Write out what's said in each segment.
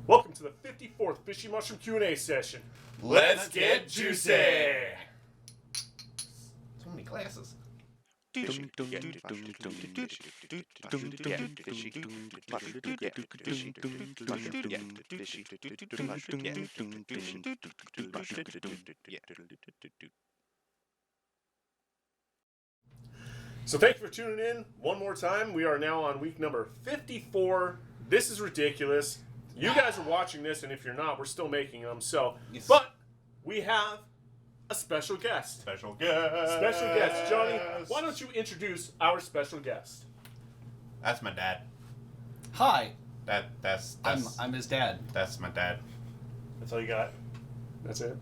Welcome to the 54th Fishy Mushroom Q&A session. Let's get juicy! So many glasses. So thank you for tuning in one more time. We are now on week number 54. This is ridiculous. You guys are watching this, and if you're not, we're still making them. So, Yes. But we have a special guest. Special guest. Special guest. Johnny, why don't you introduce our special guest? That's my dad. Hi, That's I'm his dad. That's my dad. That's all you got? That's it?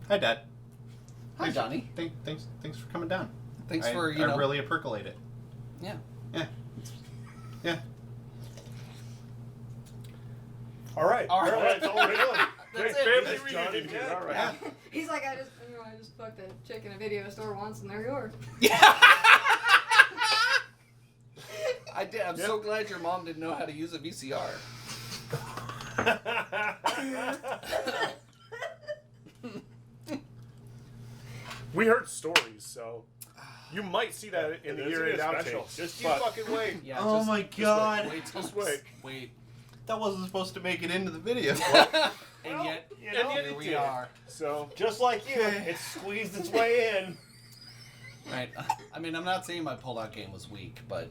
Hi, Dad. Hi, Johnny. Thanks for coming down. Thanks for I really percolate it. Yeah. Yeah. All right. All right. That's all we're doing. That's Family it. reunion here. All right. Yeah. He's like, I just fucked a chick in a video store once, and there you are. I did. I'm so glad your mom didn't know how to use a VCR. We heard stories, so you might see that in the year-end outtakes. Just you But fucking wait. Yeah. Oh just, my God. Wait. Just wait. Wait. That wasn't supposed to make it into the video. And yet, You And know, yet here it we did. are. So just like you, it squeezed its way in. Right. I mean, I'm not saying my pull-out game was weak, but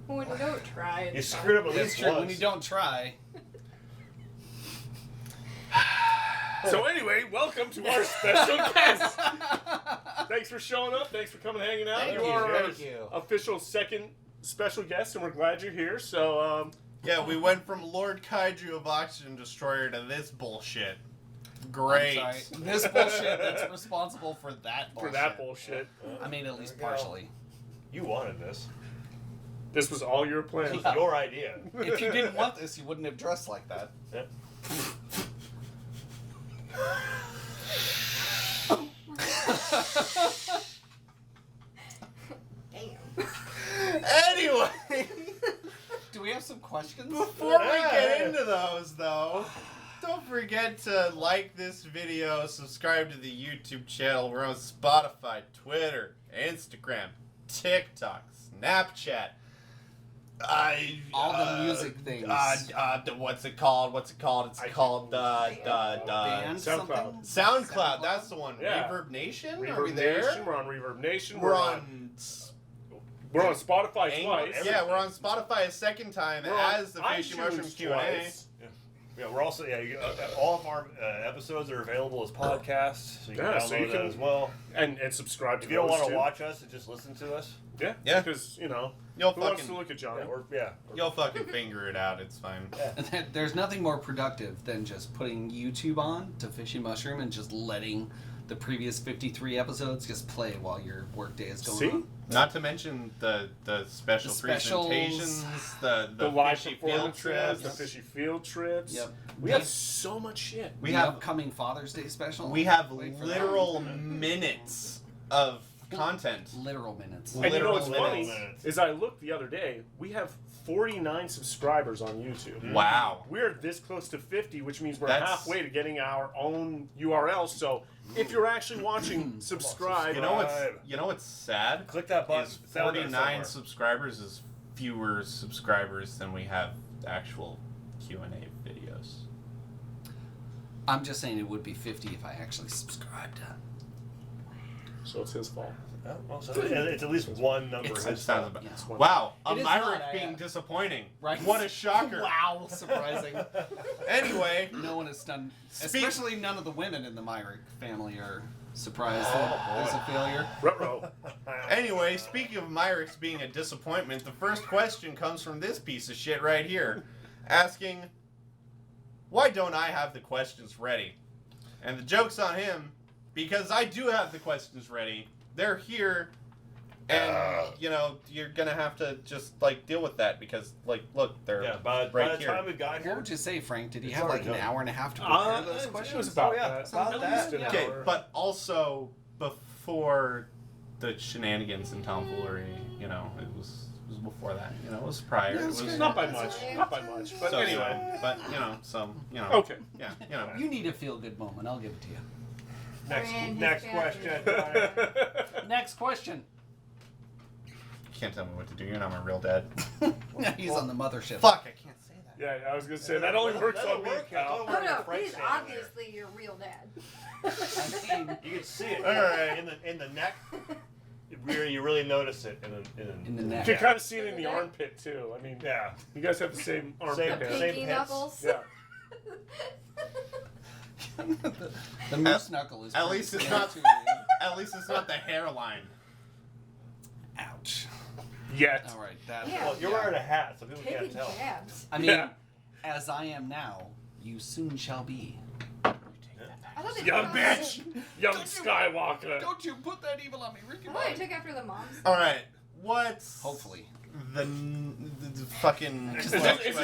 When you don't try, You it's screwed up at it's least true. When once. you don't try, So anyway, welcome to our special guest. Thanks for showing up. Thanks for coming and hanging out. Thank you you, are our thank you. official second special guest, and we're glad you're here. So, Yeah, we went from Lord Kaiju of Oxygen Destroyer to this bullshit. Great. I'm sorry. This bullshit that's responsible for that bullshit. for that bullshit, I mean, at least There we go. partially. You wanted this. this was all your This plan. was your idea. If you didn't want this, you wouldn't have dressed like that. Yep. damn. Anyway, Do we have some questions? before we get into those, though, don't forget to like this video, subscribe to the YouTube channel. We're on Spotify, Twitter, Instagram, TikTok, Snapchat. All the music things. What's it called? It's called Band SoundCloud. something? SoundCloud. That's the one. Yeah. Reverb Nation. Are we Reverb there? Nation. We're on Reverb Nation. We're on. We're on Spotify Angle- twice. Yeah, we're on Spotify a second time We're on as the Fishy iTunes Mushroom Q&A. twice. Yeah, we're also all of our episodes are available as podcasts, so you can Yeah, download so you that can- as well. And subscribe to If you don't those want to too. watch us and just listen to us, Yeah. Yeah. Because, you know, You'll who wants to fucking look at Johnny? you'll fucking finger it out. It's fine. There's nothing more productive than just putting YouTube on to Fishy Mushroom and just letting the previous 53 episodes just play while your workday is going See? on. Not to mention the special The specials. presentations, the live fishy field performances, trips. the fishy field trips. Yep. We have so much shit. We the have upcoming Father's Day special. we have Wait for literal minutes of content. that. Literal minutes. And you know what's Literal funny minutes. is I looked the other day. We have 49 subscribers on YouTube. Wow. We're this close to 50, which means we're That's- halfway to getting our own URL. So if you're actually watching, subscribe. You know what's sad? click that button. Is It's down there 49 somewhere. subscribers is fewer subscribers than we have actual Q&A videos. I'm just saying it would be 50 if I actually subscribed. So it's his fault. Oh, well, so it's at least one number. It's- That sounds about. Yes. Wow, a It is Myrick not, being disappointing. Right? What a shocker. Wow, surprising. Anyway, No one has done, Speak- especially none of the women in the Myrick family are surprised that there's a failure. Ruh-roh. Anyway, speaking of Myrick's being a disappointment, the first question comes from this piece of shit right here, asking, why don't I have the questions ready? And the joke's on him, because I do have the questions ready. They're here, and, you know, you're gonna have to just, like, deal with that, because, like, look, they're Yeah, by right the here. time we got What here, would you say, Frank? Did he It's have like already an done. hour and a half to prepare those It questions? was about Oh, yeah, that. about At that. least an Okay, hour. but also, before the shenanigans and tomfoolery, you know, it was before that. You know, it was prior. Yeah, it it's was good. Not by That's much. okay. Not by much. But so, anyway. But you know. Okay. Yeah, you know. You need a feel good moment. I'll give it to you. Next question. Next question. You can't tell me what to do. You're not my real dad. He's on the mothership. Fuck, I can't say that. Yeah, I was gonna say that only works on me, pal. Oh no, he's obviously your real dad. I mean, You can see it All right. in the neck. You really notice it in the You neck. can kind of see it in the armpit too. I mean, Yeah. you guys have the same armpit Same- hair. same Pinky pits. knuckles. Yeah. The moose knuckle is At pretty least it's clear, not- too. At least it's not the hairline. Ouch. Yet. All right, that. Yeah. Well, you're wearing a hat, so people Taking can't tell. jabs. I mean, Yeah. as I am now, you soon shall be. I thought they Young took bitch! Young Don't you- Skywalker! Don't you put that evil on me, Ricky. I thought they took after the moms. All right. What's Hopefully. the fucking? Is this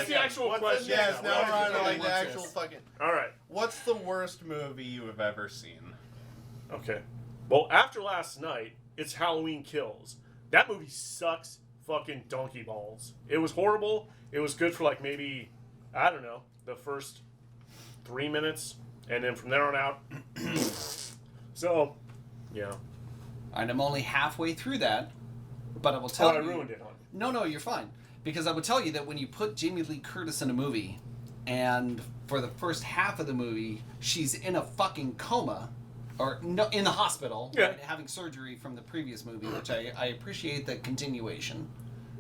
the actual What's question? Yes. Now we're on to like the What's actual this? fucking. Alright. What's the worst movie you have ever seen? Okay. Well, after last night, it's Halloween Kills. That movie sucks fucking donkey balls. It was horrible. It was good for like maybe, I don't know, the first 3 minutes. And then from there on out. So, yeah. And I'm only halfway through that, but I will Oh, tell I you. ruined it on you. No, you're fine. Because I would tell you that when you put Jamie Lee Curtis in a movie, and for the first half of the movie, she's in a fucking coma, or no, in the hospital, Yeah. right, having surgery from the previous movie, which I appreciate the continuation.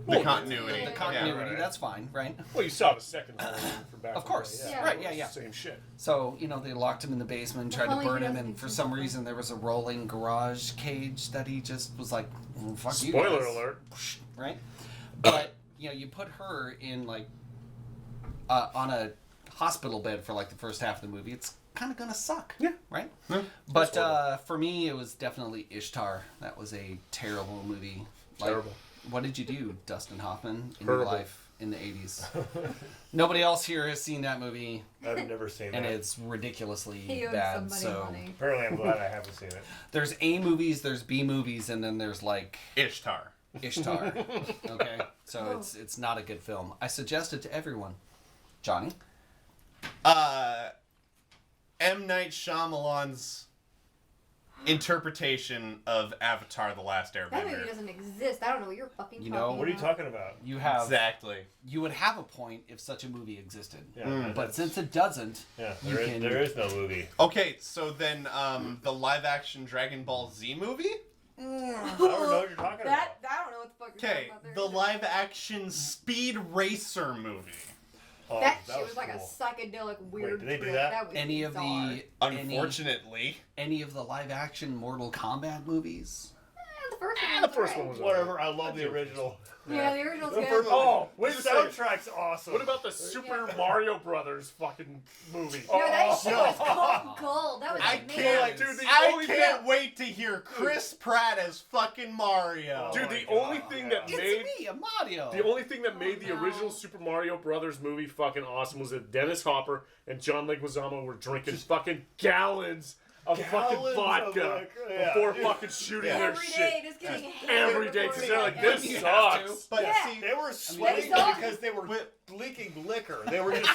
The Well, continuity. The Yeah, continuity, right. that's fine, right? Well, you saw the second Halloween from back Of in the course. day. Yeah. Right, yeah. Same shit. So, they locked him in the basement, tried to Halloween burn him, 2016 and for some something. reason there was a rolling garage cage that he just was like, fuck you Spoiler guys. alert. Right? But, you put her in, like, on a hospital bed for, like, the first half of the movie, it's kind of gonna suck. Yeah. Right? Yeah. But for me, it was definitely Ishtar. That was a terrible movie. Like, Terrible. what did you do, Dustin Hoffman, in your Horrible. life in the 80s? Nobody else here has seen that movie, I've never seen and that. it's ridiculously He owed bad. somebody So money. Apparently, I'm glad I haven't seen it. there's A movies, there's B movies, and then there's like Ishtar. Ishtar. Okay, so Oh. it's not a good film. I suggest it to everyone. Johnny, M. Night Shyamalan's interpretation of Avatar: The Last That movie Airbender. doesn't exist. I don't know what you're fucking You talking know, about. What are you talking about? you have Exactly. you would have a point if such a movie existed, Yeah, but since it doesn't, yeah, you there is, can- there is no movie. Okay, so then the live-action Dragon Ball Z movie. I don't know what you're talking That I don't know what the fuck you're Okay, talking about there. the live-action Speed Racer movie. about. Oh, That shit was was like cool. a psychedelic weird. did they do trip. that? was any of bizarre. the Unfortunately, any of the live action Mortal Kombat movies. The first one. The was first alright. one was Whatever. I love the original. Yeah, the original's The good. first Oh, wait the a second. soundtrack's awesome. What about the Super Mario Brothers fucking movie? No, that shit was Oh. gold. That was I like, can't, man. dude, the I only can't wait to hear Chris Pratt as fucking Mario. Dude, Oh the my only God, thing yeah. that made It's me, a Mario. the only thing that made the no. original Super Mario Brothers movie fucking awesome was that Dennis Hopper and John Leguizamo were drinking fucking gallons of fucking Gallons of, vodka like, yeah. before fucking shooting their Every shit. day, just getting Every day, because they're like, this You have to. sucks. But Yeah. see, They were sweating suck. because they were leaking liquor. They were just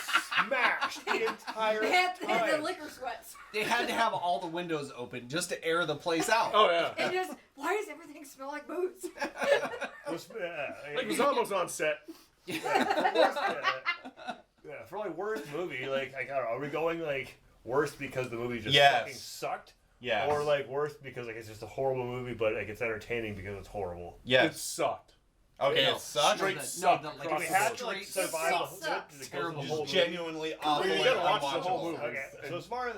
smashed the entire They had the time. liquor sweats. They had to have all the windows open just to air the place out. Oh yeah. And just, why does everything smell like booze? Leguizamo's on set. For like worst movie, like I don't know, are we going like worst because the movie just Yes. fucking sucked? yeah, Or like worst because like it's just a horrible movie, but like it's entertaining because it's horrible. It yes. sucked. Okay, No, it sucked. straight No, sucked like across We the had board. to like Straight survive sucks. the goes the Terrible. whole Just movie. genuinely awful. You gotta and watch the whole unwatchable. movie. Okay, so as far as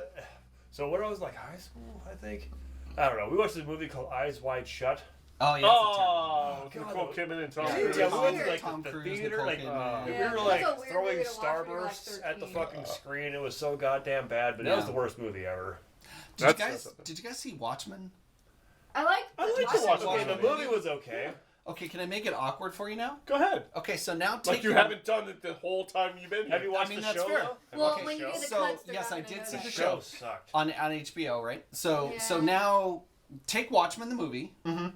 so when I was like high school, I think I don't know. We watched this movie called Eyes Wide Shut. Oh yeah. Oh, God. Nicole Kidman and Tom Yeah, Cruise. Yeah, we went to Weird. like Tom the Cruise, theater, Nicole like Kidman. we Yeah, were that's like a weird throwing movie to watch when you're, like, starbursts at the 13. fucking screen. It was so goddamn bad, but that was Yeah. the worst movie ever. Did you guys see Watchmen? I like to watch Okay, the Watchmen. movie was okay. Okay, can I make it awkward for you now? Go ahead. Okay, so now take Like you your- haven't done it the whole time you've been here. Have you watched mean, the that's show? fair. Though? Well, Okay, when you show? do the So, cuts, they're yes, not I gonna did know see that. the The show. show sucked. on HBO, right? So Yeah. now take Watchmen the movie,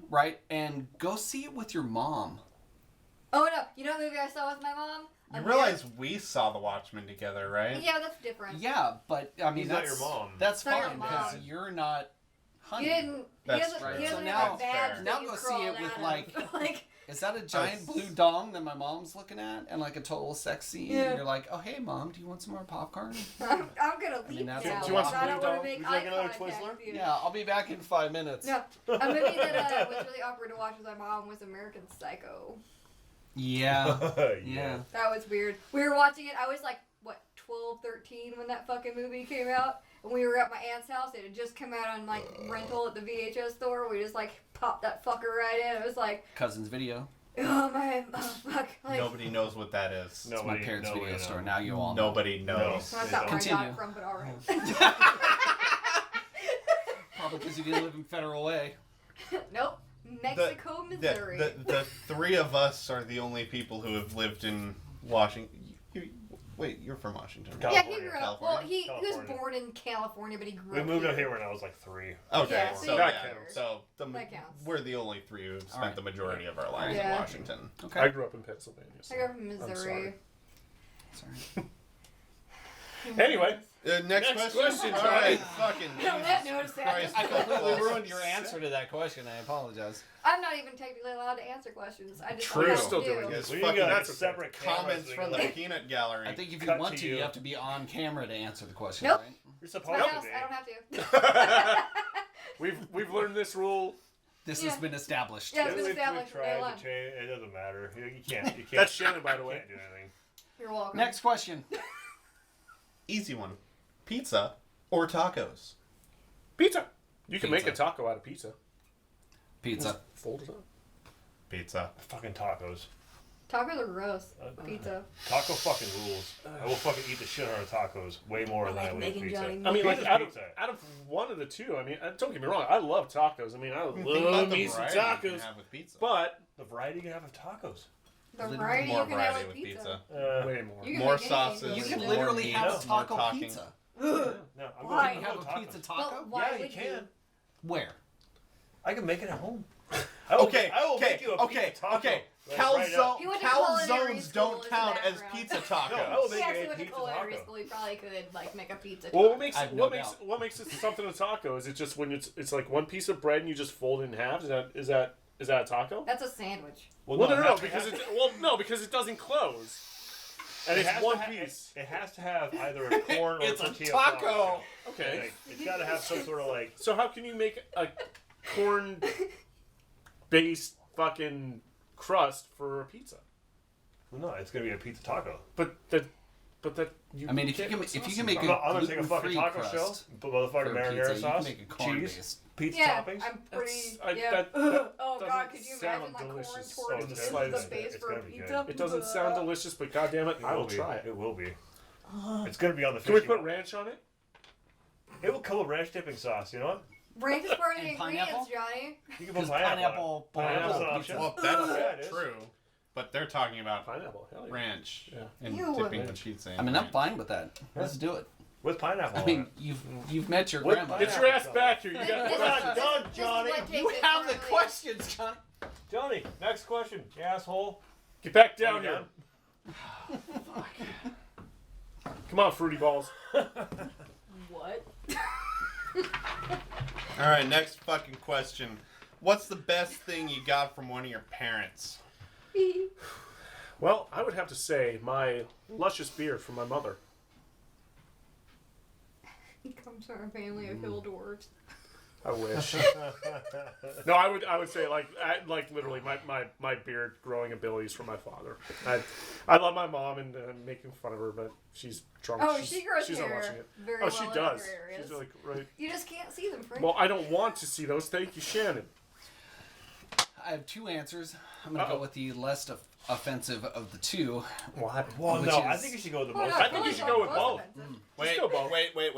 right, and go see it with your mom. Oh no! You know what movie I saw with my mom? You realize we saw The Watchmen together, right? Yeah, that's different. Yeah, but I mean He's not that's your mom. That's Not your fine because mom. you're not Honey. He didn't. That's he doesn't. true. He doesn't So have now- a badge. fair. Now that you go see crawl it with, out of. like- like. Is that a giant blue dong that my mom's looking at and like a total sex scene? Yeah. And you're like, oh hey mom, do you want some more popcorn? I'm gonna leave that's now. it. Do you want because some I don't blue want dog? to make Would you eye like another contact Twizzler? with you. Yeah, I'll be back in 5 minutes. No, a movie that was really awkward to watch with my mom was American Psycho. Yeah. yeah. Yeah. That was weird. We were watching it. I was like, what, 12, 13 when that fucking movie came out? And we were at my aunt's house. It had just come out on like rental at the VHS store. We just like popped that fucker right in. It was like, Cousin's video. oh my, oh fuck. Like, Nobody knows what that is. It's my Nobody- parents' nobody video knows. store. Now you all know. Nobody knows. that's not where I got Continue. it from, but alright. Probably because you didn't live in Federal Way. Nope. Mexico, Missouri. The three of us are the only people who have lived in Washington. Wait, you're from Washington, right? yeah, California. he grew up. Well, he was California. born in California, but he grew We up moved out here when I was like 3. Okay, Yeah, so so that yeah, counts. so That counts. we're the only three who've spent Alright. the majority of our lives Yeah. in Washington. Okay. I grew up in Pennsylvania. So I grew up in I'm Missouri. Sorry. Anyway, Next Next question. question, All right, Johnny. fucking. Don't let notice that. Christ. I completely ruined your answer to that question. I apologize. I'm not even technically allowed to answer questions. I just True. know You're what still to do. doing it. Yes, We fucking got that's separate comments from the like, peanut gallery. I think if you Cut want to to, you you. have to be on camera to answer the question, Nope. right? You're It's my supposed house. to be. I don't have to. we've learned this rule. This Yeah. has been established. Yeah. It's been We established from day tried one. to change. It doesn't matter. You can't. You can't. That's Shannon, by the you way. can't do anything. You're welcome. Next question. Easy one. Pizza or tacos? Pizza. You can make a Pizza. taco out of pizza. Pizza. Fold it up. Pizza. Fucking tacos. Tacos are gross. Pizza. Taco fucking rules. I will fucking eat the shit out of tacos way more than I would making pizza. Johnny I mean, like Pizza's out of pizza. one of the two. I mean, don't get me wrong. I love tacos. I mean, I Think about love the me some variety you can tacos. have with pizza. But The variety you can have of tacos. The Literally variety More you can have variety with with pizza. pizza. way more. You can More make anything sauces. with You pizza. can more literally meat, have more taco talking. pizza. No, I'm Why? going You have to a tacos. pizza But taco? why Yeah, you would can. Where? I can make it at home. Okay, I will make you a okay, pizza taco. okay. Like, right now. He went to culinary Calzones school don't as a count as background. pizza No, tacos. I will He make actually a went to pizza culinary taco. school. He probably could like make a pizza. Well, taco. what makes I have what no makes doubt. what makes it something a taco? Is it just when it's like one piece of bread and you just fold it in half? Is that a taco? That's a sandwich. Well, no, it has to because have- because it doesn't close. And it it's has one to ha- piece. It has to have either a corn or It's a tortilla taco. flour. Okay. Like, it's got to have some sort of like. So how can you make a corn-based fucking crust for a pizza? Well, no, it's gonna be a pizza taco. But that you. I mean, if you can't can, put if you sauce can in make it. I'm gonna take a gluten-free fucking taco crust shell, put for motherfucking a marinara pizza, sauce, you can make a corn-based. cheese, pizza Yeah, toppings. I'm pretty. That's- yeah. that Oh doesn't god, could you sound imagine like corn delicious. tortillas Oh, as it's the slightest. base It's for a gonna be good. pizza? It doesn't sound delicious, but goddamn it, It I will will be. try it. It will be. It's gonna be on the. Can we Fishy put one. ranch on it? It will come with ranch dipping sauce. You know what? Ranch is part of the And pineapple? ingredients, Johnny. You can put Because pineapple. pineapple on it. Pineapple's an pizza. option. Well, Yeah, it that's is. true. But they're talking about Pineapple. Hell yeah. ranch Yeah. and Ew. dipping the pizza. I mean, I'm fine with that. Let's do it. With pineapple. I on mean, it. you've met your What grandma. pineapple? Get your ass back here. You This- got this the is- questions. this is- done, this is Johnny. what You takes it have the currently. questions, Johnny. Johnny, next question, you asshole. Get back down Are you here. done? Come on, fruity balls. What? All right, next fucking question. What's the best thing you got from one of your parents? Well, I would have to say my luscious beard from my mother. He comes from a family of hill dwarves. I wish. No, I would say like literally my beard growing abilities from my father. I love my mom and making fun of her, but she's drunk. Oh, she's, she grows she's not hair watching it. very Oh, well she in does. other areas. She's like right. You just can't see them, Frank. Well, I don't want to see those. Thank you, Shannon. I have two answers. I'm going to Uh-oh. go with the less offensive of the two. What? Well, Which no, I is- think you should go with the Oh, most. no, I think you should go with both. Wait, go both. wait. Wait,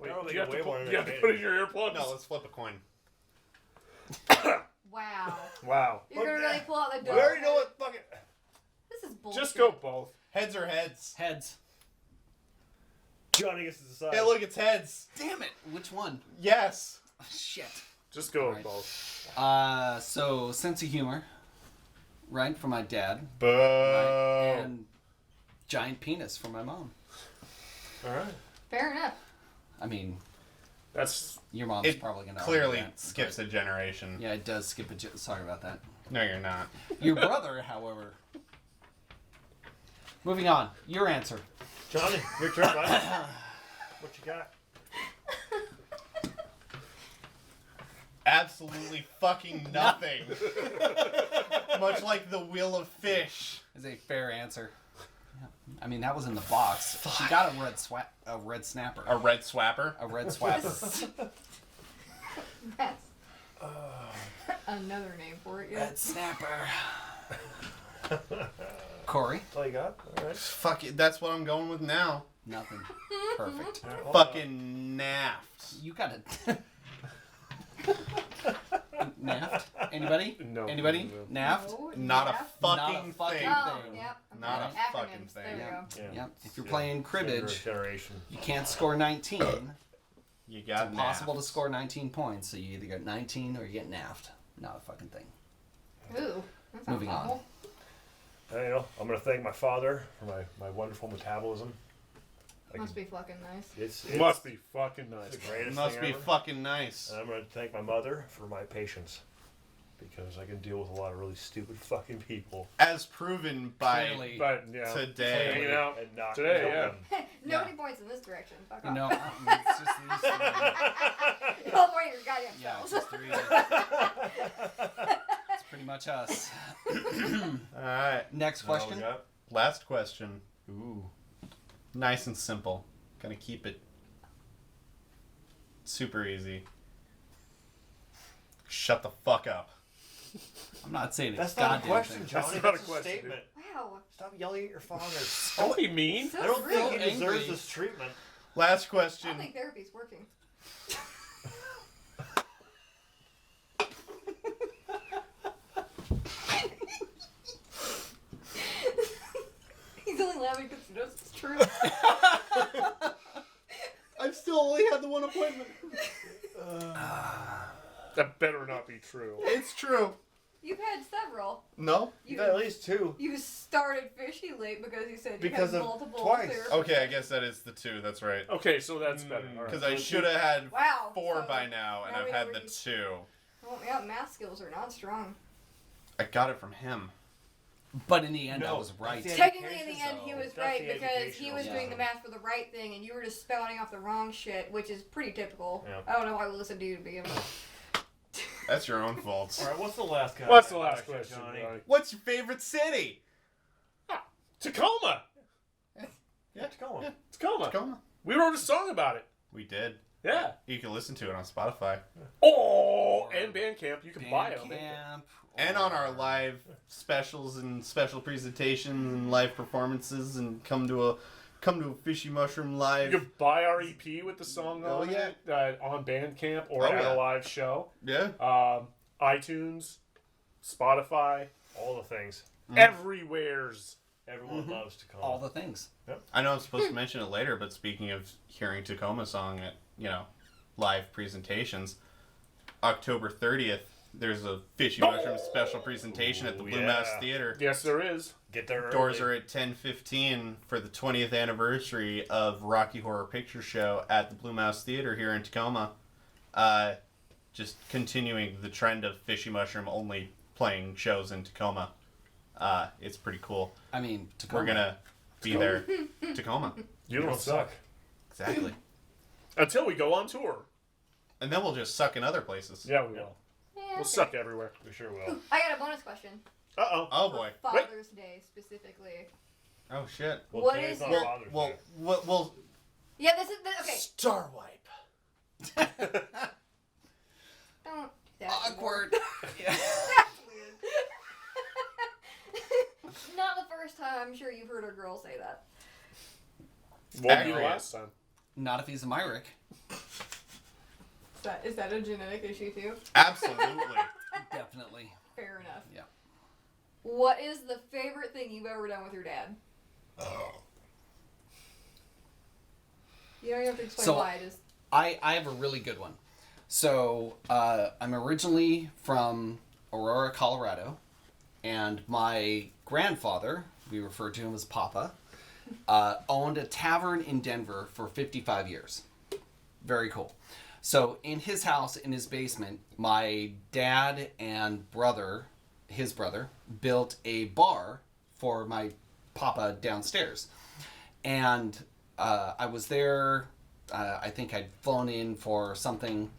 don't do you have think to, way more you have to entertaining. put in your earplugs? No, let's flip a coin. Wow. Wow. You're gonna really pull out the We door. already know what fucking. This is bullshit. Just go both. Heads or heads? Heads. Johnny gets to decide. Hey, look, it's heads. Damn it. Which one? Yes. Oh, shit. Just go with Alright. both. So sense of humor, right, for my dad. Boo. Right, and giant penis for my mom. All right. Fair enough. I mean, That's your mom's It probably going to clearly argue that, skips a generation. Yeah, it does skip a... Sorry about that. No, you're not. Your brother, however... Moving on. Your answer. Johnny, your turn, bud. What you got? Absolutely fucking nothing. Much like the Wheel of Fish. Is a fair answer. Yeah. I mean, that was in the box. She got a red snapper. A red swapper. A red swapper. That's another name for it. Yeah. Red snapper. Corey? That's all you got? All right. Fuck it. That's what I'm going with now. Nothing. Perfect. All right, well, Fucking naft. You got it. Naft? Anybody? No. Anybody? No. Naft? No, Not yeah. a fucking Not a fucking thing. Oh, thing. yep. Not Okay. a fucking Acronyms, thing. There we Yeah. go. Yep. If you're playing cribbage, Generation. you can't score 19. You It's got impossible to naft. score 19 points, so you either get 19 or you get naft. Not a fucking thing. Ooh. That sounds Moving on. awful. You know, I'm going to thank my father for my wonderful metabolism. I Must can- be fucking nice. It's must be fucking the nice. greatest Must thing be ever. fucking nice. And I'm going to thank my mother for my patience. Because I can deal with a lot of really stupid fucking people. As proven by Clearly. But yeah, today. hanging out And not today, kill yeah. them. Nobody points in this direction. Fuck You off. know, it's just these three. Y'all point your goddamn Yeah, it's selves. just three. It's pretty much us. Alright. Next Now we question. got- Last question. Ooh. Nice and simple. Gonna keep it super easy. Shut the fuck up. I'm not saying That's it's not a goddamn question, thing. Johnny. That's not That's a a question, statement. Wow. Stop yelling at your father. Don't be mean. So I don't rude. think he angry. deserves this treatment. Last I question. think therapy's working. He's only laughing because he knows it's true. I've still only had the one appointment. That better not be true. It's true. You've had several. No? You've had at least two. You started Fishy late because you said Because you of had multiple twice. therapists. Okay, I guess that is the two. That's right. Okay, so that's better. All right. Because I should have had Wow. 4 so by now, and now I've we had know the where 2. Well, yeah, math skills are not strong. I got it from him. But in the end, I No, was right. that's Technically, in the end, he though. was That's right the because he educational was doing the system. math for the right thing, and you were just spouting off the wrong shit, which is pretty typical. Yeah. I don't know why we listened to you to begin with. That's your own fault. All right, what's the last guy? What's the last question, Johnny? Johnny? What's your favorite city? Tacoma. Yeah, Tacoma. Tacoma. Tacoma. We wrote a song about it. We did. Yeah. You can listen to it on Spotify. Oh, and Bandcamp. You can buy them. Bandcamp, And on our live specials and special presentations and live performances, and come to a Fishy Mushroom live. You can buy our EP with the song Oh, on yeah. it on Bandcamp or Oh, at yeah. a live show. Yeah. iTunes, Spotify, All the things. everywhere's. Everyone loves Tacoma. all the things. I know I'm supposed to mention it later, but speaking of hearing Tacoma song at, live presentations, October 30th, there's a Fishy Mushroom special presentation at the Ooh, Blue yeah. Mouse Theater. Yes, there is. Get there early. Doors are at 10:15 for the 20th anniversary of Rocky Horror Picture Show at the Blue Mouse Theater here in Tacoma. Just continuing the trend of Fishy Mushroom only playing shows in Tacoma. It's pretty cool. I mean, Tacoma. We're gonna be there. Tacoma. You don't suck. Exactly. Until we go on tour. And then we'll just suck in other places. Yeah, we will. Yeah, We'll okay. suck everywhere. We sure will. I got a bonus question. Uh-oh. Oh boy. For Father's Day specifically. Oh shit. Well, What today's is not your- Father's Well, Day. well, Yeah, this is okay. Star Wipe. Don't do that. Awkward. Yeah. That's weird. Not the first time I'm sure you've heard a girl say that. Won't be the Accurate. last time. Not if he's a Myrick. Is that a genetic issue too? Absolutely. Definitely. Fair enough. Yeah. What is the favorite thing you've ever done with your dad? You don't even have to explain So- why. Just I have a really good one. So, I'm originally from Aurora, Colorado. And my grandfather, we refer to him as Papa, owned a tavern in Denver for 55 years. Very cool. So in his house, in his basement, my dad and his brother, built a bar for my Papa downstairs. And I was there, I think I'd flown in for something.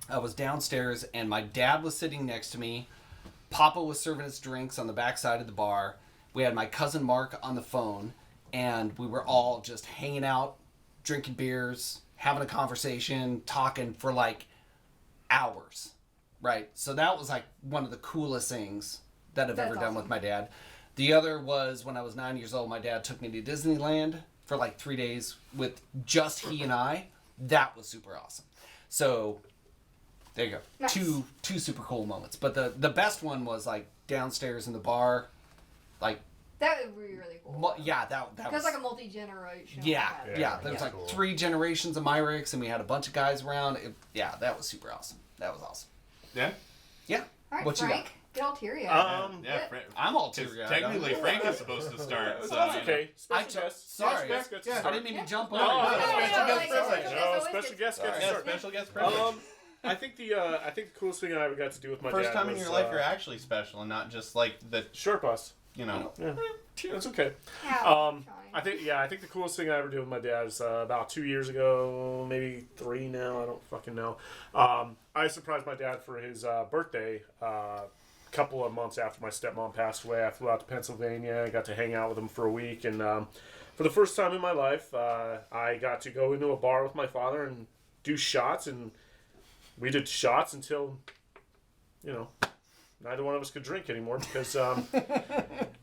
I was downstairs and my dad was sitting next to me. Papa was serving us drinks on the back side of the bar. We had my cousin Mark on the phone, and we were all just hanging out, drinking beers, having a conversation, talking for like hours, right? So that was like one of the coolest things that I've That's ever done awesome. with my dad. The other was when I was 9 years old, my dad took me to Disneyland for like 3 days with just he and I. That was super awesome. So there you go. Nice. Two super cool moments. But the best one was like downstairs in the bar, like That would be really cool. yeah, that Because was like a multi-generational. yeah, kind of- yeah. There was like cool. 3 generations of Myrics, and we had a bunch of guys around. That was super awesome. That was awesome. Yeah. Yeah. All right, What you Frank, get all teary-eyed. Yeah, Yeah. I'm all 'cause teary-eyed. technically Frank is supposed to start. So, That's okay. Special guest. sorry. Special guest gets to Yeah. I start. didn't mean to jump No, over. no, special guest like, privilege. special No, always special gets- guest gets to Yeah, start. special guest privilege. I think the coolest thing I ever got to do with my First dad time in was, your life you're actually special and not just like the, short bus. you know. Yeah, that's okay. Ow, Johnny. I think the coolest thing I ever did with my dad is about 2 years ago, maybe 3 now. I don't fucking know. I surprised my dad for his birthday. A couple of months after my stepmom passed away, I flew out to Pennsylvania. I got to hang out with him for a week, and for the first time in my life, I got to go into a bar with my father and do shots, and we did shots until, neither one of us could drink anymore because,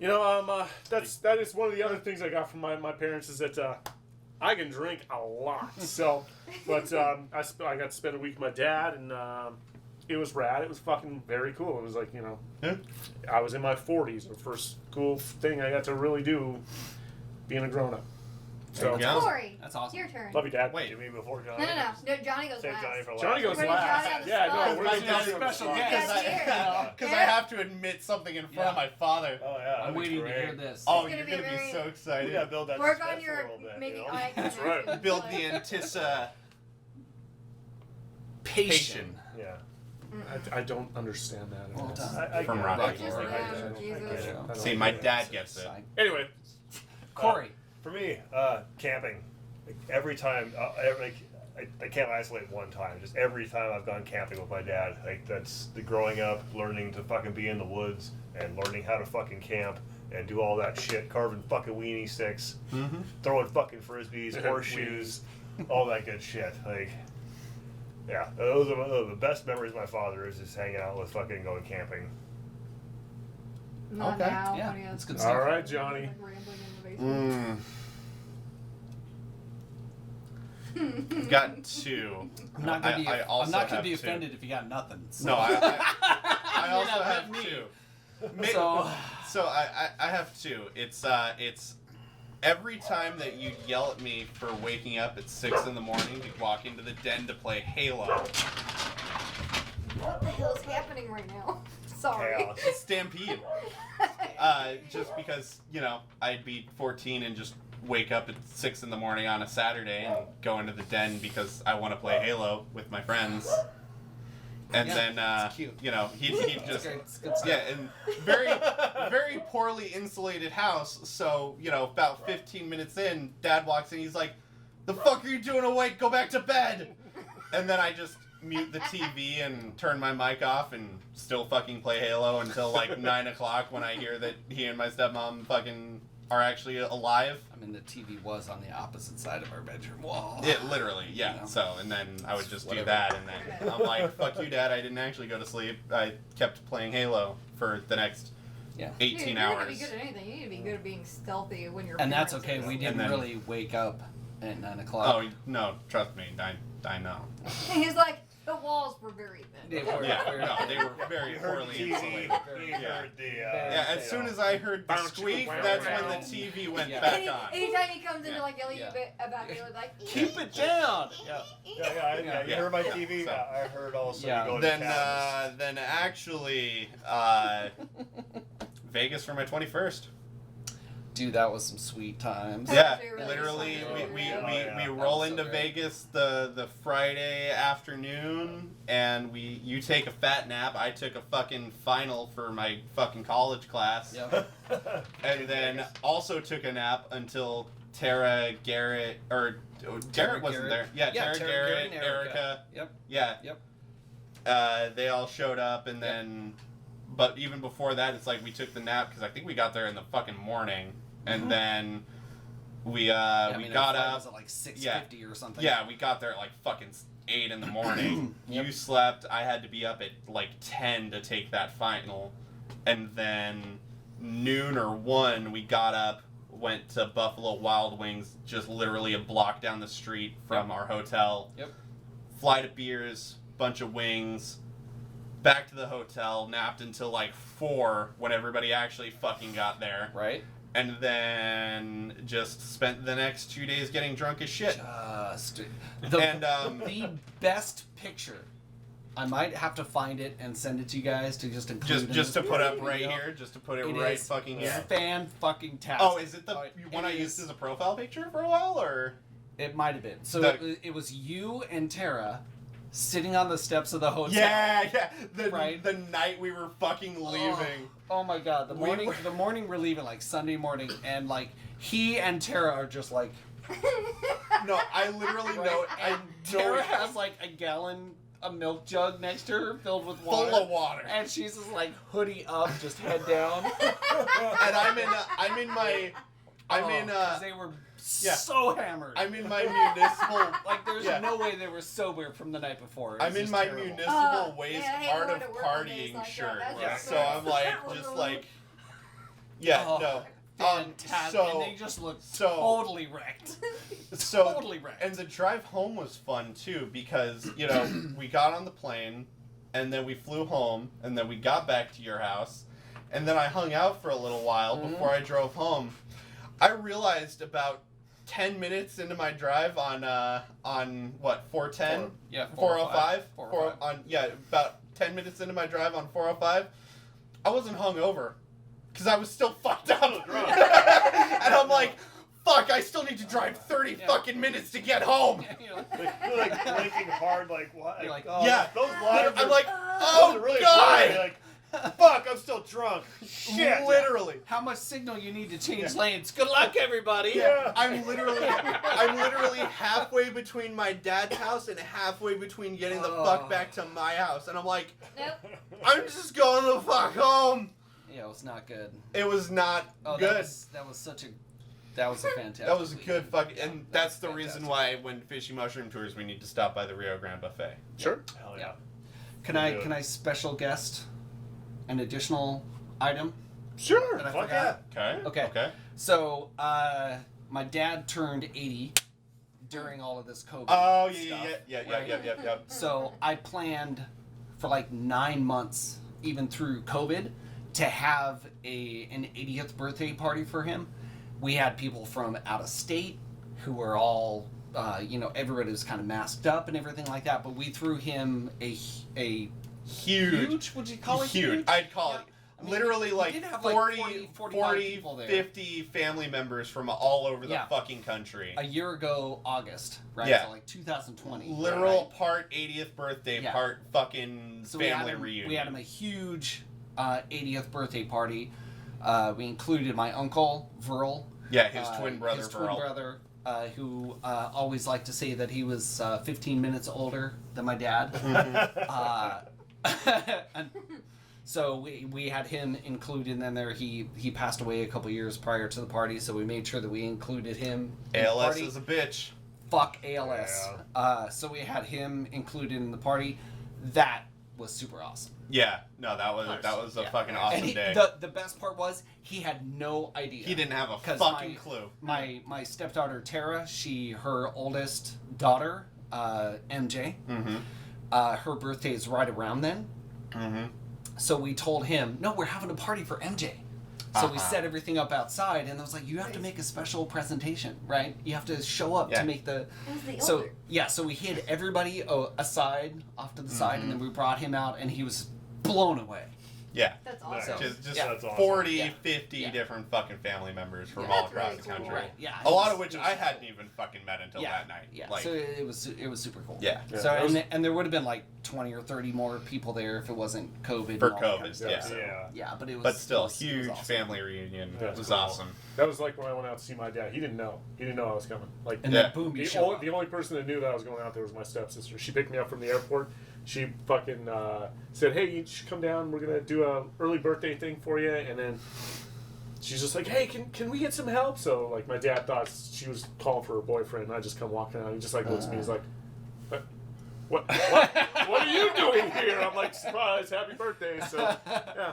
that is one of the other things I got from my parents is that I can drink a lot. So, but I got to spend a week with my dad, and it was rad. It was fucking very cool. It was like, I was in my 40s. The first cool thing I got to really do being a grown up. So, There you go. Corey, That's awesome. your turn. love you, Dad. Wait. Give me before Johnny. No, Johnny goes Save last. Johnny for last. Johnny goes Putting last. Johnny on the Yeah, spot. no, we're My gonna dad's do special it. guest. Because I have to admit something in front of my father. Oh yeah, I'm that'd be waiting to great. hear this. Oh, gonna you're be going to be very- so We excited. gotta build that Work suspense on for your a little bit. making You know? eye That's contact. right. Build the anticipation. Patient. Yeah. I don't understand that. Well done. I From get it. Rocky I get Just it. them, I get it. Jesus. I don't See, get my it. dad gets it. Anyway, Corey. For me, camping. Like, every time, I can't isolate one time. Just every time I've gone camping with my dad, like that's the growing up, learning to fucking be in the woods and learning how to fucking camp and do all that shit, carving fucking weenie sticks, throwing fucking frisbees, horseshoes, all that good shit. Like, yeah, those are the best memories of my father is just hanging out with fucking going camping. Not Okay. now. Yeah, when he has- that's good all stuff. right, Johnny. Like rambling in the basement. I've got 2. I'm not gonna be, I also I'm not gonna have be 2. offended if you got nothing. So. No, I also not have me. 2. So I have 2. It's every time that you yell at me for waking up at 6 in the morning to walk into the den to play Halo. What the hell is happening right now? Sorry. Chaos. It's Stampede. Just because, I'd be 14 and just wake up at 6 in the morning on a Saturday and go into the den because I want to play Halo with my friends. And Yeah, then, it's cute. he'd It's just... great. It's good stuff. Yeah, and very poorly insulated house. So, about 15 minutes in, Dad walks in. He's like, "The fuck are you doing awake? Go back to bed." And then I just mute the TV and turn my mic off and still fucking play Halo until like 9 o'clock when I hear that he and my stepmom fucking are actually alive. I mean, the TV was on the opposite side of our bedroom wall. It literally, yeah. You know? So, and then I would just do Whatever. that, and then I'm like, "Fuck you, Dad! I didn't actually go to sleep. I kept playing Halo for the next Yeah. 18 Dude, you're hours." not gonna be good at anything. You need to be good at being stealthy when you're. And that's okay. We And didn't then- really wake up at 9 o'clock. Oh no, trust me, I know. He's like, The walls were very thin. They were. Yeah, no, they were very You heard poorly the insulated. TV. You Yeah. heard the. Yeah, as soon as I heard the Bounce, squeak, wow, that's wow. when the TV went Yeah. back on. Anytime he comes into Yeah. like yelling Yeah. about you, like Keep it down. Yeah. Yeah, you Yeah. heard my Yeah. TV. So- I heard also Yeah. you go to Then actually, Vegas for my 21st. Dude, that was some sweet times. That Yeah, was really literally, fun. we Yeah. That roll was so into great. Vegas the Friday afternoon, and you take a fat nap. I took a fucking final for my fucking college class, Yep. and then also took a nap until Tara Garrett or Garrett wasn't there. Yeah, Tara Garrett, and Erica. Yep. Yeah. Yep. They all showed up, and then, but even before that, it's like we took the nap because I think we got there in the fucking morning, and then we I mean, we got our flight up. was at like 6:50 or something. Yeah, we got there at like fucking 8 in the morning. Yep. You slept. I had to be up at like 10 to take that final, and then noon or 1 we got up, went to Buffalo Wild Wings, just literally a block down the street from our hotel. Yep. Flight of beers, bunch of wings, back to the hotel, napped until like 4 when everybody actually fucking got there, Right? and then just spent the next 2 days getting drunk as shit. Just And the best picture. I might have to find it and send it to you guys to just include. just to put up right video. here, just to put it It right is fucking here. fan fucking tastic. Oh, is it the Oh, one it I used is- as a profile picture for a while, or? It might have been. So The- it was you and Tara sitting on the steps of the hotel. Yeah. Right. The night we were fucking leaving. Oh my god, We were- the morning we're leaving, like Sunday morning, and like he and Tara are just like No, I literally right? know. And Tara has like a gallon, a milk jug next to her filled with water. full of water, And she's just like hoodie up, just head down. and I'm in my 'cause they were so hammered. I'm in my municipal. Like there's Yeah. no way they were sober from the night before. It was I'm in just my terrible. municipal waste man, I hate art going of to work on days partying like that. shirt. That's just So so I'm like, sad. just like, yeah, Oh, no. Fantastic. So- and they just looked so- totally wrecked. So Totally wrecked. And the drive home was fun too because, you know, we got on the plane and then we flew home and then we got back to your house and then I hung out for a little while Mhm. before I drove home. I realized about 10 minutes into my drive on what, 410? Yeah, 405? 405. About 10 minutes into my drive on 405. I wasn't hungover because I was still fucked up. And I'm like, fuck, I still need to drive 30 Yeah. fucking minutes to get home. You know, You're like blinking hard, like what? You're like, oh, yeah. those lines. I'm are- like, those oh, are really God. funny. Like, fuck, I'm still drunk. Shit. Literally. how much signal you need to change lanes. Good luck, everybody. Yeah. I'm literally halfway between my dad's house and halfway between getting the fuck back to my house. And I'm like, Nope. I'm just going the fuck home. Yeah, it was not good. It was not Oh, good. That was a fantastic. That was a good weekend. fucking, Yeah, and that that's was the reason fantastic. why when Fishy Mushroom tours, we need to stop by the Rio Grande Buffet. Sure. Hell Yeah. yeah. Can I special guest an additional item? Sure. that I Fuck forgot? Okay. Okay. Okay. So, my dad turned 80 during all of this COVID. Oh stuff, yeah. right? So I planned for like 9 months, even through COVID, to have an 80th birthday party for him. We had people from out of state who were all, everybody was kind of masked up and everything like that. But we threw him a Huge. Would you call it Huge. I'd call it. I mean, Literally we like did have 40, like 45 people there. 50 family members from all over the Yeah. fucking country. A year ago, August, right? Yeah. So like 2020. Literal right? part 80th birthday, Yeah. part fucking So family reunion. We had him a huge 80th birthday party. We included my uncle, Verl. Yeah, his twin brother, His twin Verl. brother, who always liked to say that he was 15 minutes older than my dad. And so we had him included in there. He passed away a couple years prior to the party, so we made sure that we included him in the ALS party. is a bitch. Fuck ALS. So we had him included in the party. That was super awesome. Yeah, no, that was a Yeah. fucking And awesome day. the best part was he had no idea. He didn't have a 'Cause fucking clue. My stepdaughter Tara, her oldest daughter, MJ, Mm-hmm. her birthday is right around then. Mm-hmm. So we told him, no, we're having a party for MJ. So we set everything up outside, and I was like, you have to make a special presentation, right? You have to show up to make the... So, yeah, so we hid everybody aside, off to the side, and then we brought him out, and he was blown away. Yeah. That's awesome. Just That's awesome. 40, 50 different fucking family members from all That's across really the cool. country. Right, yeah. A lot of which I hadn't even fucking met until that night. Yeah, Like, so it was super cool. Yeah. So and there would have been like 20 or 30 more people there if it wasn't COVID. For and all that kind of COVID, stuff. yeah. So, Yeah. but it was. but still, it was huge awesome. family reunion. Yeah, It was cool. awesome. That was like when I went out to see my dad. He didn't know. He didn't know I was coming. Like, And Yeah. then boom, you the show only, up. the only person that knew that I was going out there was my stepsister. She picked me up from the airport. She fucking said, "Hey, you should come down. We're gonna do a early birthday thing for you." And then she's just like, "Hey, can we get some help?" So like my dad thought she was calling for her boyfriend. And I just come walking out. He just like looks at me. He's like, What are you doing here?" I'm like, "Surprise, happy birthday." So yeah.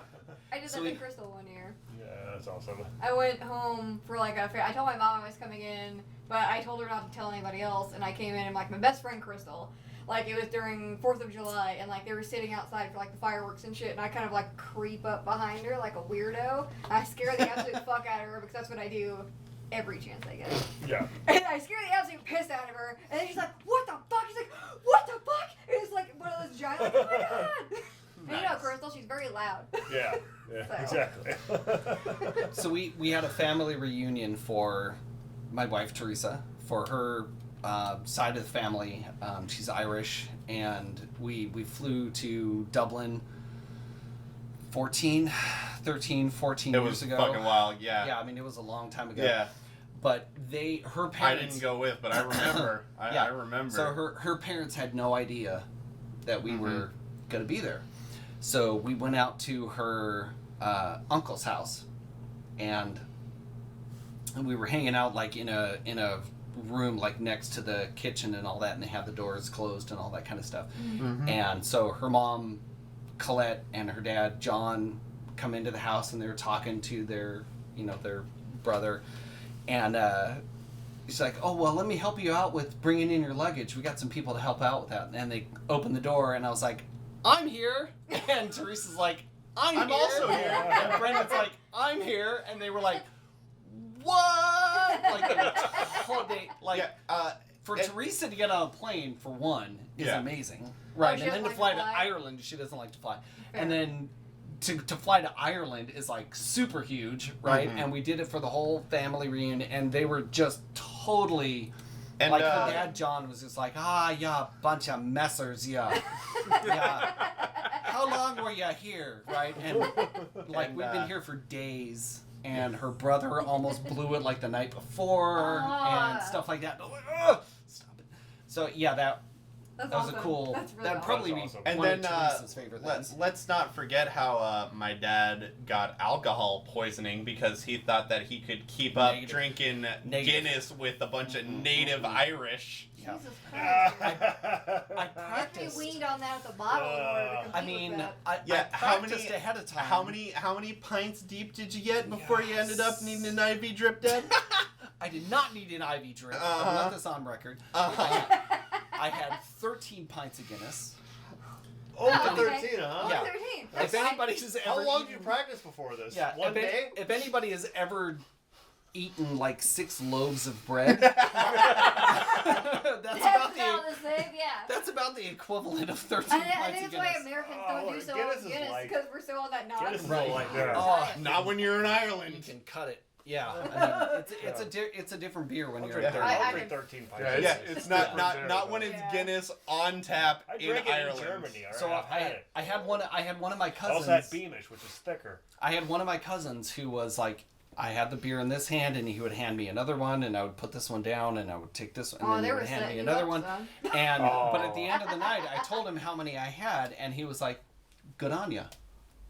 I did that in Crystal one year. Yeah, that's awesome. I went home for like I told my mom I was coming in, but I told her not to tell anybody else, and I came in and like my best friend Crystal, like it was during 4th of July, and like they were sitting outside for like the fireworks and shit, and I kind of like creep up behind her like a weirdo. I scare the absolute fuck out of her because that's what I do every chance I get. Yeah. And I scare the absolute piss out of her, and then she's like, "What the fuck?" She's like, "What the fuck?" And it's like one of those giant, like, "Oh my god." And you know Crystal, she's very loud. Yeah. Yeah. Exactly. So we had a family reunion for my wife Teresa, for her side of the family. She's Irish, and we flew to Dublin 14 years ago. It was fucking wild, yeah. Yeah, I mean, it was a long time ago. Yeah. But her I parents... didn't go with, but I remember. Yeah. I remember. So her parents had no idea that we were going to be there. So we went out to her uncle's house, and we were hanging out like in a room like next to the kitchen and all that, and they had the doors closed and all that kind of stuff. And so her mom, Colette, and her dad, John, come into the house, and they were talking to their brother, and he's like, "Oh, well, let me help you out with bringing in your luggage. We got some people to help out with that." And they opened the door, and I was like, "I'm here." And Teresa's like, I'm here. also here. And Brendan's like, "I'm here." And they were like, "What?" Like, for Teresa to get on a plane, for one, is amazing. Right. she And then to doesn't fly like to to fly? Ireland, she doesn't like to fly. Fair. And then to fly to Ireland is like super huge, right? And we did it for the whole family reunion, and they were just totally... And, like her dad, John, was just like, "Yeah, bunch of messers, yeah. Yeah. How long were you here, right?" And like And, we've been here for days, and her brother almost blew it like the night before and stuff like that. I'm like, "Ugh, stop it." So yeah, that That's was awesome. a cool. That's really That'd probably That's be awesome. And one then of Teresa's favorite things. let's not forget how my dad got alcohol poisoning because he thought that he could keep up Negative. drinking Negative. Guinness with a bunch of native Irish. Yeah. Jesus Christ. I You have to be practiced. weaned on that at the bottle in order to compete I mean, with that. I how practiced many ahead of time. How many pints deep did you get before you ended up needing an IV drip, Dad? I did not need an IV drip. Uh-huh. I want this on record. I had 13 pints of Guinness. Oh, Oh, okay. 13, huh? Only Yeah. 13. If anybody's ever How long did eaten- you practice before this? Yeah, One if, day? if anybody has ever eaten like 6 loaves of bread, That's about the same, yeah. that's about the equivalent of 13 I pints think of that's why Guinness. Americans Oh, don't do so well Guinness with is Guinness like- because we're so on that Guinness is non-sweet. like Yeah. that. Not when you're in You Ireland. can cut it. Yeah, I mean, it's a different beer when I'll you're drink, in there. I I'll can- drink 13 pints. Yeah, Yeah, It's it's not different there, when though. it's Yeah. Guinness on tap I in drank it Ireland. in Germany. All right? So I've had it. I had one of my I cousins. also had Beamish, which is thicker. I had one of my cousins who was like, I had the beer in this hand, and he would hand me another one, and I would put this one down, and I would take this one, and Oh, then they he were would hand setting me you another up, one. son. And Oh. but at the end of the night, I told him how many I had, and he was like, "Good on ya."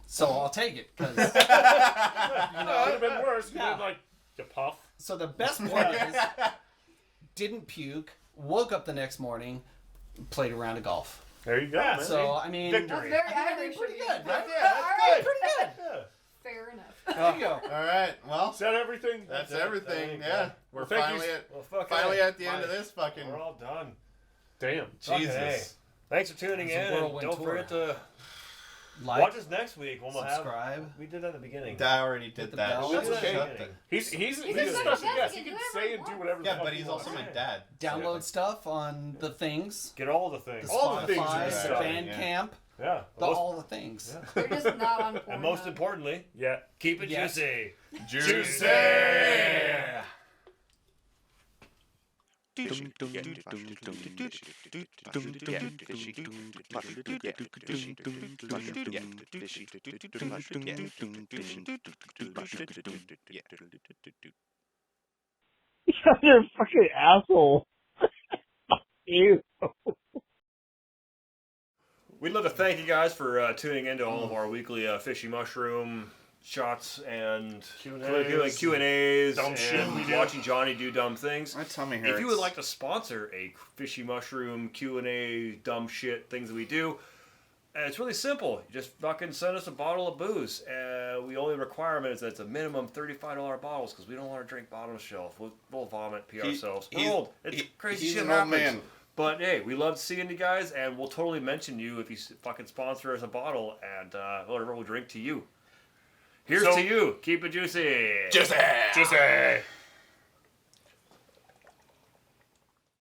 So I'll take it because It would have been worse. You Yeah. would like you puff. so the best part is didn't puke, woke up the next morning, played a round of golf. There you go, Yeah, man. So I mean, Victory. That's very I mean, Irish. pretty of you. good, right? Yeah, that's All right, good. Pretty good. Yeah. Fair enough. There you go. All right, well, Is that everything? that's it. everything. There you Yeah, go. we're Well, thank finally you. at Well, fuck finally it. at the end of Fine. this fucking We're all done. Damn. Fucking Jesus. Thanks for tuning It's a in. And whirlwind don't tour. forget to Like, watch us next week when we'll subscribe. have. We did that at the beginning. I already did the that. bell. Shut That's okay. up then. He's a a special special guest, guest. he He can can do say whatever and he do whatever the Yeah, fuck but he he's also wants. my dad. Download stuff on the things. Get all the things. The All the things Spotify, are good. Bandcamp, Yeah. all the things. Yeah. They're just not on Pornhub. And most importantly, Yeah. keep it Yes. juicy. Juicy! You're a fucking asshole. You. We'd love to thank you guys for tuning into all of our weekly fishy mushroom shots and Q&As. Q&As Dumb shit we and do. watching Johnny do dumb things. My tummy hurts. If you would like to sponsor a fishy mushroom Q&A, dumb shit, things that we do, it's really simple. You just fucking send us a bottle of booze. We only requirement is that it's a minimum $35 bottles because we don't want to drink bottom shelf. We'll vomit, pee ourselves. We're old. It's crazy he's shit an old happens. man. But hey, we love seeing you guys, and we'll totally mention you if you fucking sponsor us a bottle, and whatever we'll drink to you. Here's So- to you. Keep it juicy. Juicy! Just